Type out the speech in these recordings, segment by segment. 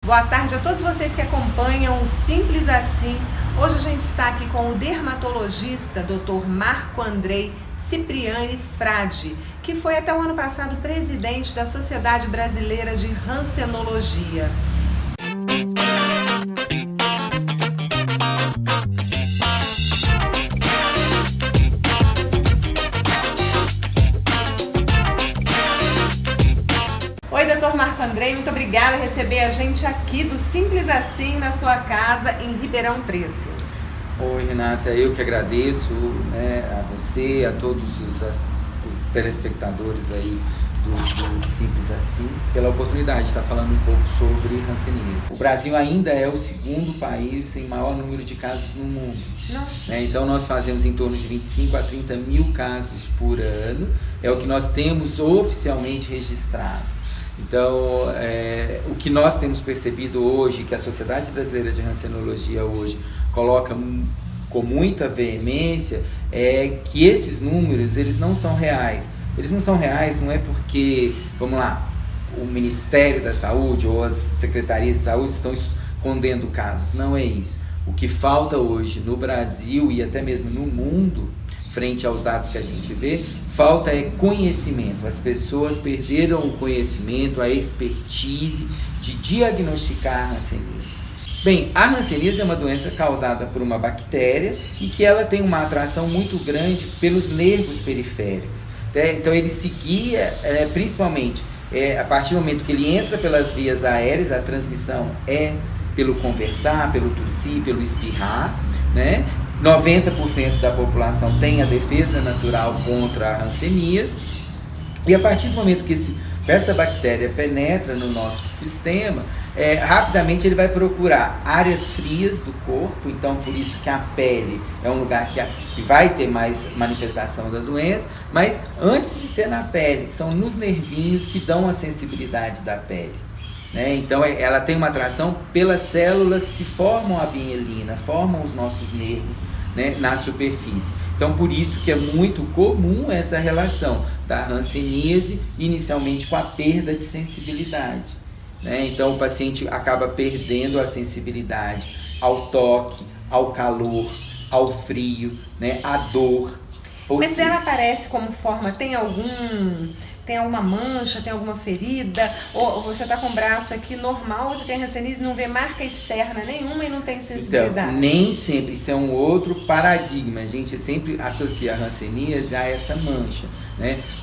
Boa tarde a todos vocês que acompanham o Simples Assim. Hoje a gente está aqui com o dermatologista Dr. Marco Andrei Cipriani Frade, que foi até o ano passado presidente da Sociedade Brasileira de Hansenologia. Oi, Dr. Marco Andrei, muito obrigada por receber a gente aqui do Simples Assim na sua casa em Ribeirão Preto. Oi, Renata, eu que agradeço, a você, a todos os telespectadores aí do Simples Assim, pela oportunidade de estar falando um pouco sobre hanseníase. O Brasil ainda é o segundo país em maior número de casos no mundo. Nossa. Então nós fazemos em torno de 25 a 30 mil casos por ano, é o que nós temos oficialmente registrado. Então, o que nós temos percebido hoje, que a Sociedade Brasileira de Hansenologia hoje coloca com muita veemência, é que esses números, eles não são reais. Eles não são reais, não é porque, vamos lá, o Ministério da Saúde ou as secretarias de saúde estão escondendo casos. Não é isso. O que falta hoje no Brasil e até mesmo no mundo, frente aos dados que a gente vê, falta conhecimento. As pessoas perderam o conhecimento, a expertise de diagnosticar a hanseníase. Bem, a hanseníase é uma doença causada por uma bactéria e que ela tem uma atração muito grande pelos nervos periféricos. Então ele se guia, principalmente, a partir do momento que ele entra pelas vias aéreas, a transmissão é pelo conversar, pelo tossir, pelo espirrar, né? 90% da população tem a defesa natural contra a hanseníase, e a partir do momento que essa bactéria penetra no nosso sistema, rapidamente ele vai procurar áreas frias do corpo. Então por isso que a pele é um lugar que vai ter mais manifestação da doença, mas antes de ser na pele, são nos nervinhos que dão a sensibilidade da pele. Então ela tem uma atração pelas células que formam a bielina, formam os nossos nervos, na superfície. Então por isso que é muito comum essa relação da hanseníase inicialmente com a perda de sensibilidade. Então o paciente acaba perdendo a sensibilidade ao toque, ao calor, ao frio, à dor. Mas ela aparece como forma, tem alguma mancha, tem alguma ferida, ou você está com o braço aqui normal, você tem hanseníase, não vê marca externa nenhuma e não tem sensibilidade? Então, nem sempre, isso é um outro paradigma, a gente sempre associa a hanseníase a essa mancha,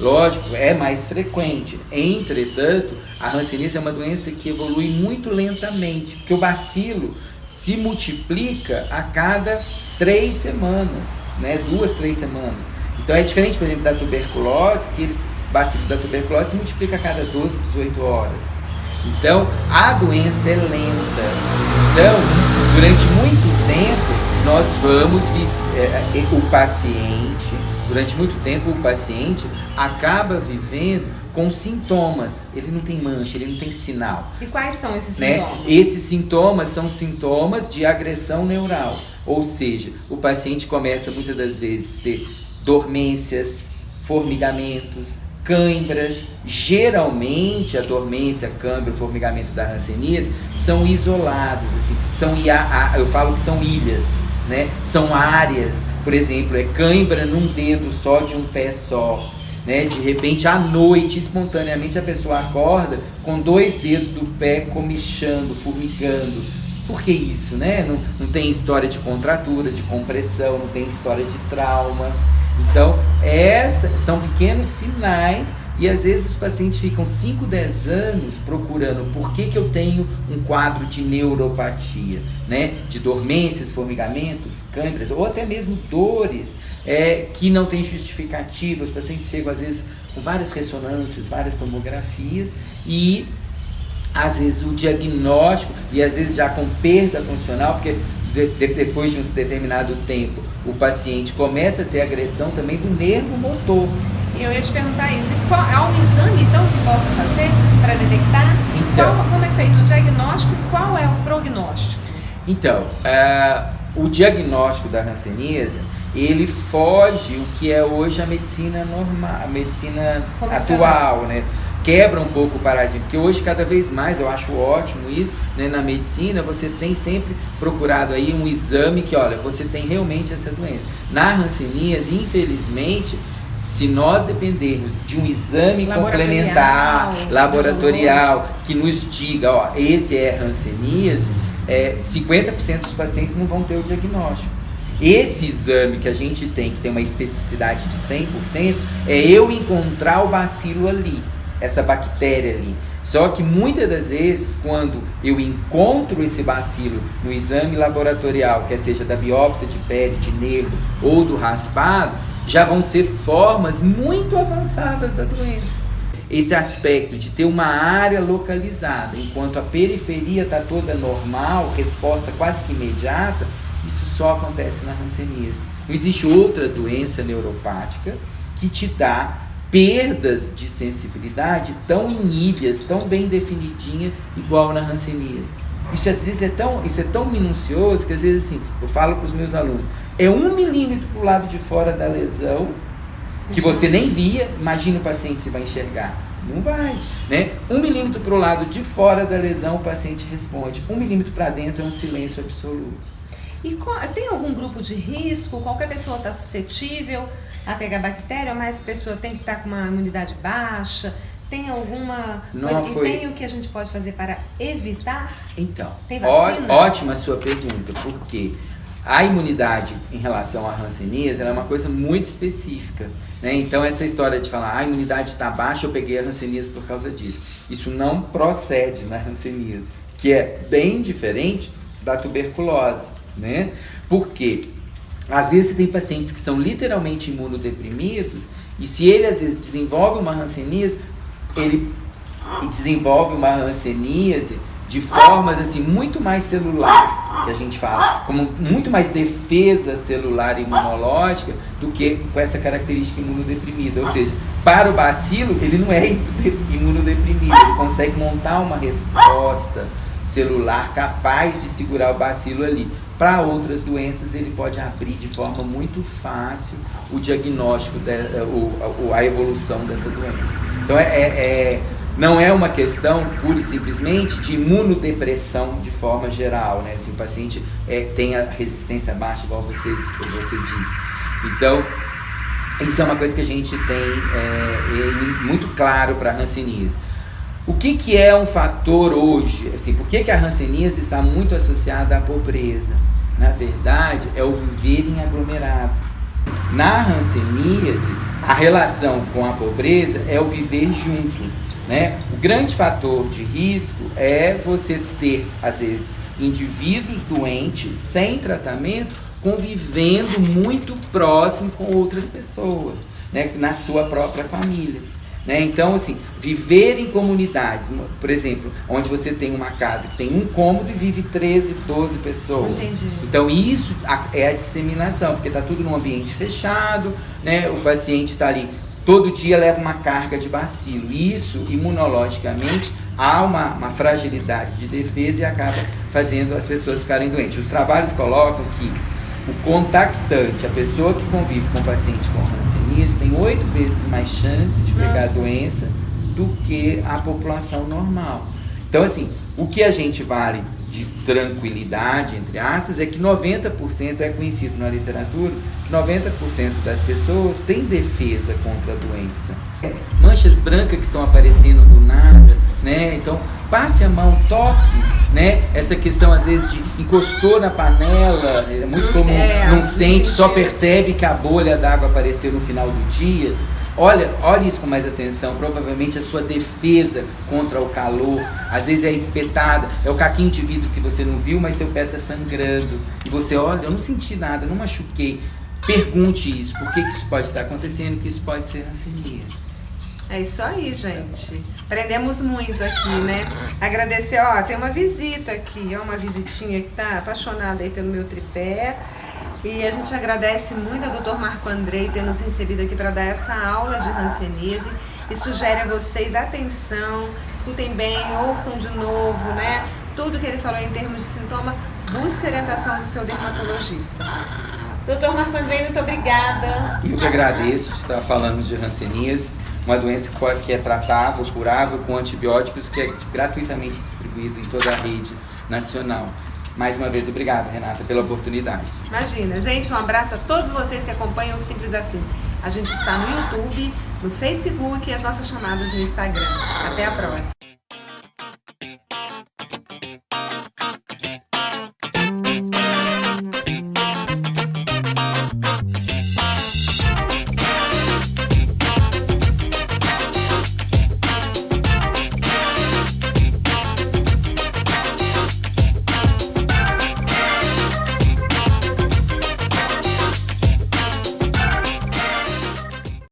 Lógico, é mais frequente, entretanto, a hanseníase é uma doença que evolui muito lentamente, porque o bacilo se multiplica a cada 3 semanas, 2, 3 semanas. Então é diferente, por exemplo, da tuberculose, que o bacilo da tuberculose se multiplica a cada 12, 18 horas. Então, a doença é lenta. Então, durante muito tempo, nós vamos durante muito tempo o paciente acaba vivendo com sintomas. Ele não tem mancha, ele não tem sinal. E quais são esses sintomas? Esses sintomas são sintomas de agressão neural. Ou seja, o paciente começa muitas das vezes a ter dormências, formigamentos, cãibras. Geralmente a dormência, câimbra, formigamento da hanseníase são isolados, assim, eu falo que são ilhas, são áreas. Por exemplo, cãibra num dedo só, de um pé só, de repente à noite, espontaneamente a pessoa acorda com 2 dedos do pé comichando, formigando. Por que isso? Não tem história de contratura, de compressão, não tem história de trauma. Então, são pequenos sinais, e às vezes os pacientes ficam 5, 10 anos procurando por que eu tenho um quadro de neuropatia, de dormências, formigamentos, câimbras, ou até mesmo dores que não tem justificativa. Os pacientes chegam às vezes com várias ressonâncias, várias tomografias, e às vezes o diagnóstico, e às vezes já com perda funcional, porque depois de um determinado tempo o paciente começa a ter agressão também do nervo motor. E eu ia te perguntar isso, há um exame então que possa fazer para detectar? Então, como é feito o diagnóstico e qual é o prognóstico? Então, o diagnóstico da hanseníase, ele foge o que é hoje a medicina normal, a medicina atual, quebra um pouco o paradigma, porque hoje cada vez mais, eu acho ótimo isso, né, na medicina você tem sempre procurado aí um exame que, olha, você tem realmente essa doença. Na hanseníase, infelizmente, se nós dependermos de um exame complementar, laboratorial, que nos diga, ó, esse é hanseníase, 50% dos pacientes não vão ter o diagnóstico. Esse exame que a gente tem, que tem uma especificidade de 100%, é eu encontrar o bacilo ali, essa bactéria ali. Só que muitas das vezes, quando eu encontro esse bacilo no exame laboratorial, quer seja da biópsia de pele, de nervo ou do raspado, já vão ser formas muito avançadas da doença. Esse aspecto de ter uma área localizada, enquanto a periferia está toda normal, resposta quase que imediata, isso só acontece na hanseníase. Não existe outra doença neuropática que te dá perdas de sensibilidade tão iníbias, tão bem definidinhas, igual na hanseníase. Isso é tão minucioso que às vezes assim, eu falo para os meus alunos, 1 milímetro para o lado de fora da lesão, que você nem via, imagina o paciente se vai enxergar. Não vai, né? 1 milímetro para o lado de fora da lesão, o paciente responde. 1 milímetro para dentro é um silêncio absoluto. E tem algum grupo de risco? Qualquer pessoa está suscetível a pegar bactéria, mas a pessoa tem que estar com uma imunidade baixa? Tem alguma coisa? E tem o que a gente pode fazer para evitar? Então, tem vacina? Ótima a sua pergunta, porque a imunidade em relação à hanseníase ela é uma coisa muito específica, né? Então essa história de falar a imunidade está baixa, eu peguei a hanseníase por causa disso, isso não procede na hanseníase, que é bem diferente da tuberculose, né? Porque às vezes você tem pacientes que são literalmente imunodeprimidos e se ele às vezes desenvolve uma hanseníase, ele desenvolve uma hanseníase de formas assim muito mais celulares, que a gente fala, como muito mais defesa celular imunológica do que com essa característica imunodeprimida. Ou seja, para o bacilo ele não é imunodeprimido, ele consegue montar uma resposta celular capaz de segurar o bacilo ali. Para outras doenças ele pode abrir de forma muito fácil o diagnóstico, a evolução dessa doença. Então não é uma questão pura e simplesmente de imunodepressão de forma geral, né? Se o paciente tem a resistência baixa, igual você disse. Então, isso é uma coisa que a gente tem muito claro para a hanseníase. O que é um fator hoje? Assim, por que a hanseníase está muito associada à pobreza? Na verdade, é o viver em aglomerado. Na hanseníase, a relação com a pobreza é o viver junto, né? O grande fator de risco é você ter, às vezes, indivíduos doentes, sem tratamento, convivendo muito próximo com outras pessoas, né? Na sua própria família. Né? Então, assim, viver em comunidades, por exemplo, onde você tem uma casa que tem um cômodo e vive 13, 12 pessoas. Entendi. Então, isso é a disseminação, porque está tudo num ambiente fechado, né? O paciente está ali, todo dia leva uma carga de bacilo. Isso, imunologicamente, há uma fragilidade de defesa e acaba fazendo as pessoas ficarem doentes. Os trabalhos colocam que o contactante, a pessoa que convive com o paciente com hanseníase, tem 8 vezes mais chance de pegar a doença do que a população normal. Então, assim, o que a gente vale de tranquilidade, entre aspas, é que 90% é conhecido na literatura, que 90% das pessoas têm defesa contra a doença. Manchas brancas que estão aparecendo do nada, né? Então, passe a mão, toque, né? Essa questão, às vezes, de encostou na panela, é muito comum, não sente, só percebe que a bolha d'água apareceu no final do dia. Olha isso com mais atenção, provavelmente a sua defesa contra o calor, às vezes é espetada, é o caquinho de vidro que você não viu, mas seu pé está sangrando, e você, olha, eu não senti nada, não machuquei. Pergunte isso, por que isso pode estar acontecendo, que isso pode ser hanseníase. É isso aí, gente. Aprendemos muito aqui, né? Agradecer, tem uma visita aqui, uma visitinha que tá apaixonada aí pelo meu tripé. E a gente agradece muito ao Dr. Marco Andrei ter nos recebido aqui para dar essa aula de hanseníase e sugere a vocês atenção, escutem bem, ouçam de novo, né? Tudo que ele falou em termos de sintoma, busque orientação do seu dermatologista. Dr. Marco Andrei, muito obrigada. Eu que agradeço de estar falando de hanseníase. uma doença que é tratável, curável com antibióticos, que é gratuitamente distribuído em toda a rede nacional. Mais uma vez, obrigado, Renata, pela oportunidade. Imagina. Gente, um abraço a todos vocês que acompanham o Simples Assim. A gente está no YouTube, no Facebook e as nossas chamadas no Instagram. Até a próxima.